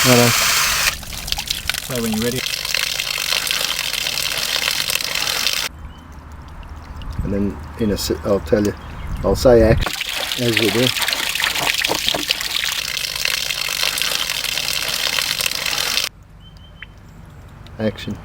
Righto. So when you're ready. And then I'll tell you, I'll say action as we do. Action.